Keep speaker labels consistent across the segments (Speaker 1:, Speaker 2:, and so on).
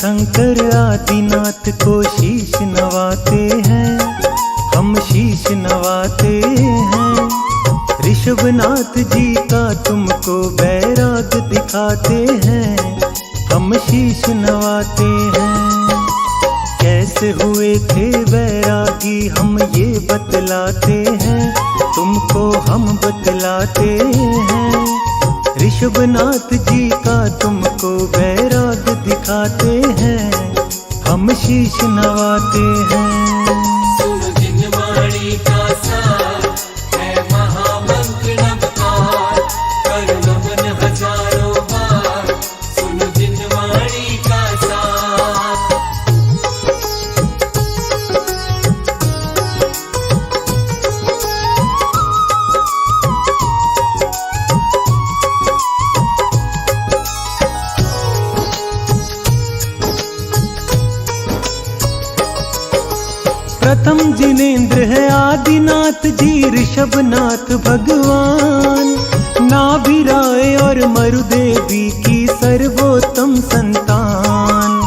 Speaker 1: शंकर आदिनाथ को शीश नवाते हैं, हम शीश नवाते हैं। ऋषभनाथ जी का तुमको बैराग दिखाते हैं, हम शीश नवाते हैं। कैसे हुए थे बैरागी हम ये बतलाते हैं, तुमको हम बतलाते हैं। ऋषभनाथ जी का तुमको बैराग दिखाते हैं, हम शीश नवाते हैं।
Speaker 2: सुनो जिनवाणी का सार है महामंत्र नवकार, कर नमन हजारों बार, सुनो जिनवाणी का सार।
Speaker 1: प्रथम जिनेंद्र है आदिनाथ जी ऋषभनाथ भगवान, नाभिराय और मरुदेवी की सर्वोत्तम संतान।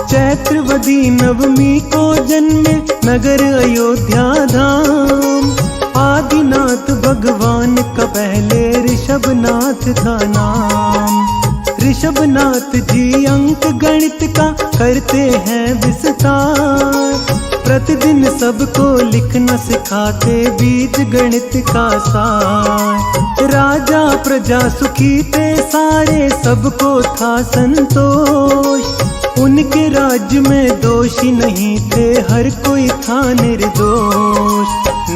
Speaker 1: चैत्रवदी नवमी को जन्मे नगर अयोध्या धाम, आदिनाथ भगवान का पहले ऋषभनाथ था नाम। ऋषभनाथ जी अंक गणित का करते हैं विस्तार, प्रतिदिन सबको लिखना सिखाते बीज गणित का सार। राजा प्रजा सुखी थे सारे, सबको था संतोष, उनके राज्य में दोषी नहीं थे, हर कोई था निर्दोष।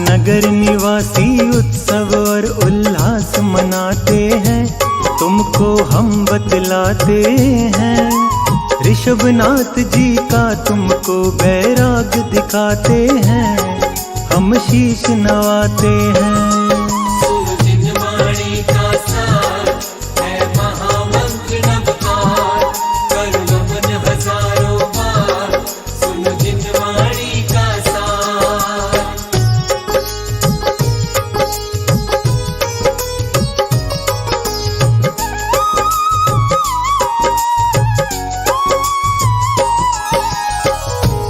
Speaker 1: नगर निवासी उत्सव और उल्लास मनाते हैं, तुमको हम बतलाते हैं। ऋषभनाथ जी का तुमको बैराग दिखाते हैं, हम शीश नवाते हैं।
Speaker 2: सुनो जिनवाणी का सार है महामंत्र नवकार, कर नमन हजारों बार, सुनो जिनवाणी का सार।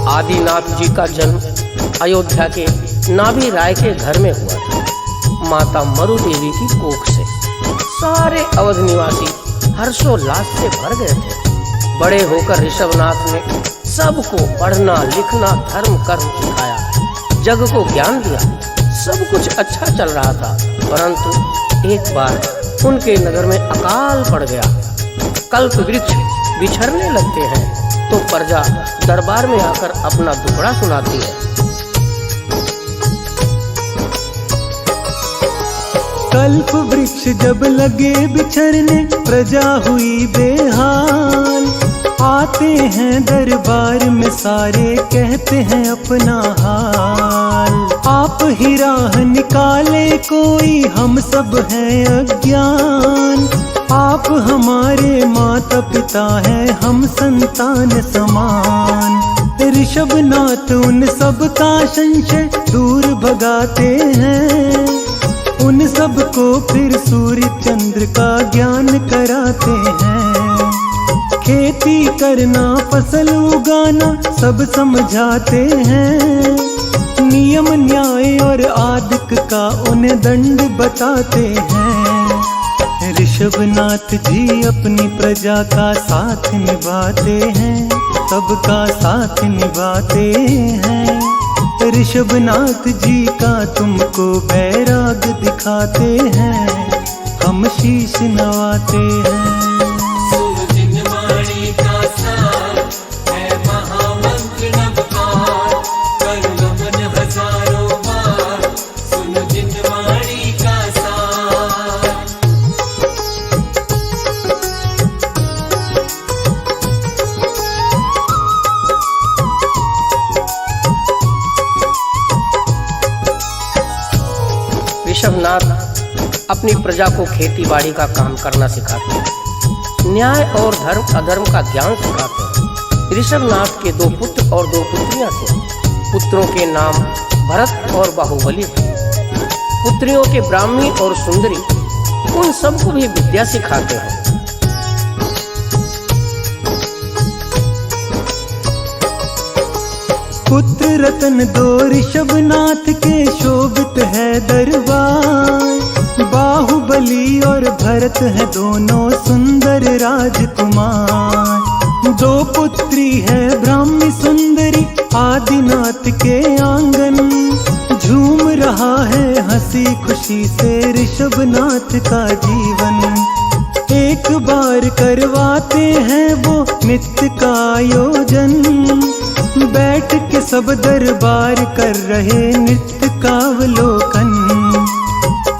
Speaker 3: आदिनाथ जी का जन्म अयोध्या के नाभि राय के घर में हुआ था, माता मरु देवी की कोख से। सारे अवध निवासी हर्षोल्लास से भर गए थे। बड़े होकर ऋषभनाथ ने सबको पढ़ना लिखना धर्म कर्म सिखाया, जग को ज्ञान दिया। सब कुछ अच्छा चल रहा था, परंतु एक बार उनके नगर में अकाल पड़ गया। कल्प वृक्ष बिछड़ने लगते हैं तो प्रजा दरबार में आकर अपना दुखड़ा सुनाती है।
Speaker 1: कल्प वृक्ष जब लगे बिछड़ने प्रजा हुई बेहाल, आते हैं दरबार में सारे कहते हैं अपना हाल। आप ही राह निकाले कोई, हम सब हैं अज्ञान, आप हमारे माता पिता हैं, हम संतान समान। ऋषभनाथ उन सब का संशय दूर भगाते हैं, उन सब को फिर सूर्य चंद्र का ज्ञान कराते हैं। खेती करना फसल उगाना सब समझाते हैं, नियम न्याय और आदिक का उन्हें दंड बताते हैं। ऋषभनाथ जी अपनी प्रजा का साथ निभाते हैं, सबका साथ निभाते हैं। ऋषभनाथ जी का तुमको बैराग दिखाते हैं, हम शीश नवाते हैं।
Speaker 2: सुनो जिनवाणी का सार है महामंत्र नवकार, कर नमन हजारों बार, सुनो जिनवाणी का सार।
Speaker 3: ऋषभनाथ अपनी प्रजा को खेती बाड़ी का काम करना सिखाते हैं, न्याय और धर्म अधर्म का ज्ञान सिखाते हैं। ऋषभनाथ के 2 पुत्र और 2 पुत्रियां थे। पुत्रों के नाम भरत और बाहुबली थे, पुत्रियों के ब्राह्मी और सुंदरी। उन सबको भी विद्या सिखाते हैं।
Speaker 1: पुत्र रतन दो ऋषभनाथ के शोभित है दरबार। बाहुबली और भरत है दोनों सुंदर राजकुमार। दो पुत्री है ब्राह्मी सुंदरी आदिनाथ के आंगन। झूम रहा है हंसी खुशी से ऋषभनाथ का जीवन। एक बार करवाते हैं वो नित्य का आयोजन। बैठ के सब दरबार कर रहे नृत्य का अवलोकन।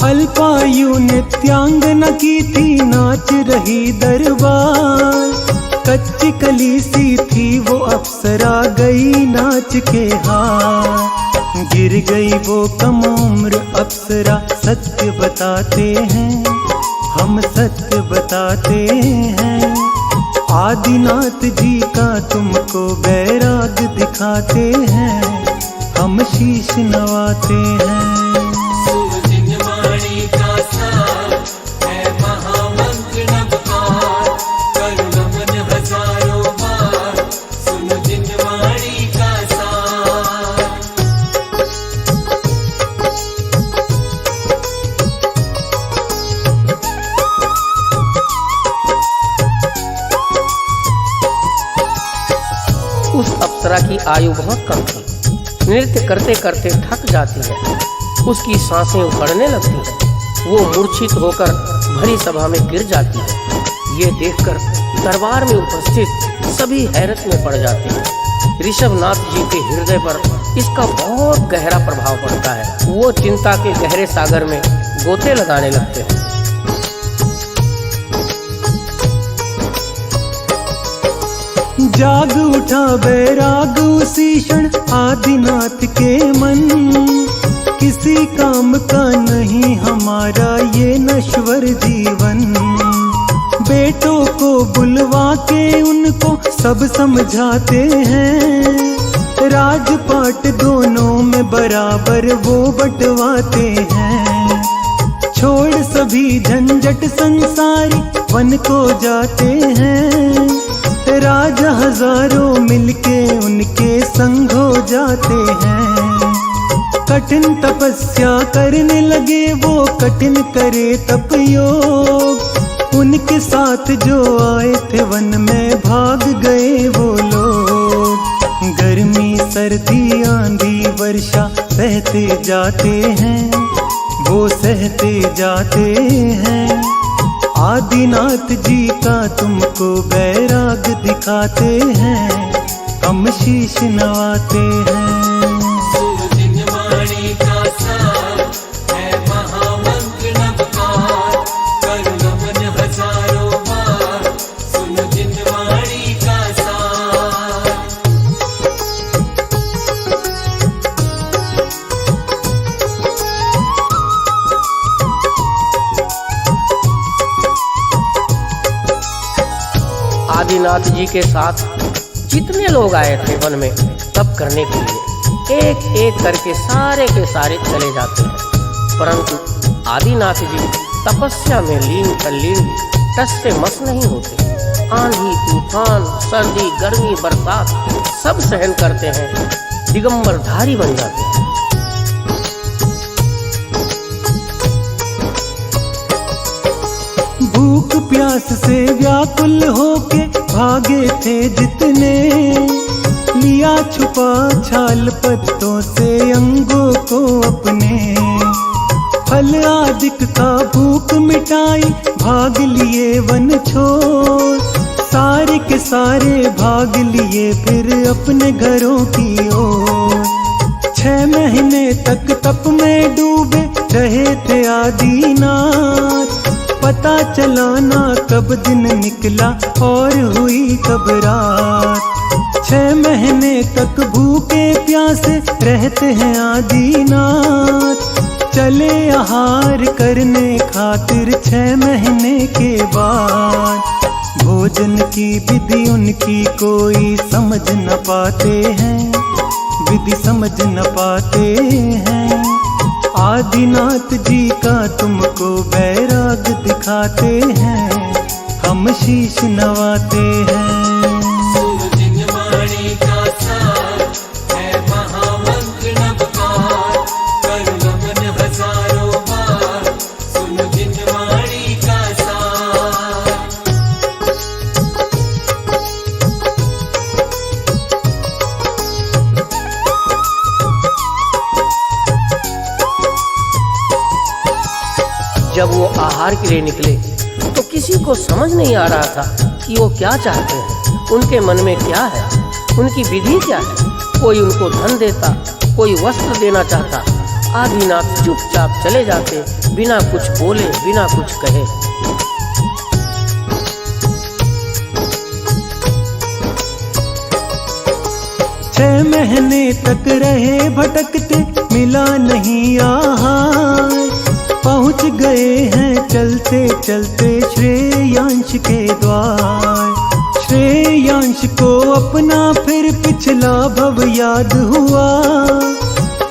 Speaker 1: अल्पायु नित्यांगना की थी नाच रही दरबार। कच्ची कली सी थी वो अप्सरा गई नाच के हार। गिर गई वो कम उम्र अप्सरा सत्य बताते हैं, हम सत्य बताते हैं। आदिनाथ जी का तुमको बैराग दिखाते हैं, हम शीश नवाते हैं।
Speaker 2: सुरजिनवाणी का सार है महामंत्र नवकार। करुण मन हजारों बार सुन जिनवाणी का सार।
Speaker 3: उस अप्सरा की आयु बहुत कम थी। नृत्य करते करते थक जाती है, उसकी सांसें उखड़ने लगती हैं। वो मूर्छित होकर भरी सभा में गिर जाती है। ये देखकर दरबार में उपस्थित सभी हैरत में पड़ जाते हैं। ऋषभनाथ जी के हृदय पर इसका बहुत गहरा प्रभाव पड़ता है। वो चिंता के गहरे सागर में गोते लगाने लगते हैं।
Speaker 1: जाग उठा बैराग उसी क्षण आदिनाथ के मन। किसी काम का नहीं हमारा ये नश्वर जीवन। बेटों को बुलवा के उनको सब समझाते हैं। राजपाट दोनों में बराबर वो बंटवाते हैं। छोड़ सभी झंझट संसारी वन को जाते हैं। राजा हजारों मिलके उनके संग हो जाते हैं। कठिन तपस्या करने लगे वो कठिन करे तप योग। उनके साथ जो आए थे वन में भाग गए वो लोग। गर्मी सर्दी आंधी वर्षा सहते जाते हैं, वो सहते जाते हैं। आदिनाथ जी का तुमको बैराग दिखाते हैं, हम शीश नवाते हैं।
Speaker 2: सुरजिनवाणी का सार है महामंत्र नवकार। करुण मन हजारों बार सुन जिनवाणी का सार।
Speaker 3: आदिनाथ जी के साथ जितने लोग आए थे वन में तप करने के लिए, एक एक करके सारे के सारे चले जाते हैं। परंतु आदिनाथ जी तपस्या में लीन तल्लीन टस से मस नहीं होते। आंधी तूफान सर्दी गर्मी बरसात सब सहन करते हैं, दिगंबरधारी बन जाते हैं।
Speaker 1: भूख प्यास से व्याकुल होके भागे थे जितने। लिया छुपा छाल पत्तों से अंगों को अपने। फल आदिक का भूख मिटाई भाग लिए वन छोड़। सारे के सारे भाग लिए फिर अपने घरों की ओर। 6 महीने तक तप में डूबे रहे थे आदिनाथ। पता चला ना कब दिन निकला और हुई कब रात। 6 महीने तक भूखे प्यासे रहते हैं आदिनाथ। चले आहार करने खातिर 6 महीने के बाद। भोजन की विधि उनकी कोई समझ न पाते हैं, विधि समझ न पाते हैं। आदिनाथ जी का तुमको बैराग दिखाते हैं, हम शीश नवाते हैं।
Speaker 2: सुरजिनवाणी का सार है
Speaker 3: आहार के लिए निकले तो किसी को समझ नहीं आ रहा था कि वो क्या चाहते हैं, उनके मन में क्या है, उनकी विधि क्या है। कोई उनको धन देता, कोई वस्त्र देना चाहता। आदिनाथ चुपचाप चले जाते, बिना कुछ बोले, बिना कुछ कहे।
Speaker 1: 6 महीने तक रहे भटकते, मिला नहीं आहार। पहुँच गए हैं चलते चलते श्रेयांश के द्वार। श्रेयांश को अपना फिर पिछला भव याद हुआ।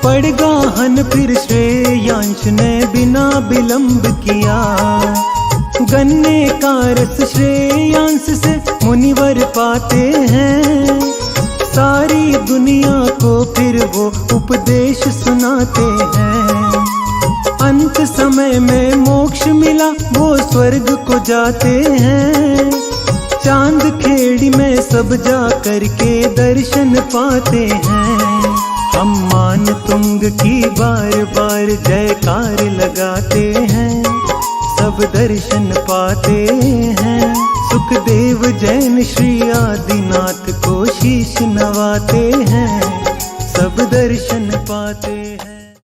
Speaker 1: पड़ गाहन फिर श्रेयांश ने बिना विलंब किया। गन्ने का रस श्रेयांश से मुनिवर पाते हैं। सारी दुनिया को फिर वो उपदेश सुनाते हैं। अंत समय में मोक्ष मिला, वो स्वर्ग को जाते हैं। चांद खेड़ी में सब जा करके दर्शन पाते हैं। हम मान तुंग की बार बार जयकार लगाते हैं। सब दर्शन पाते हैं। सुखदेव जैन श्री आदिनाथ को शीश नवाते हैं। सब दर्शन पाते हैं।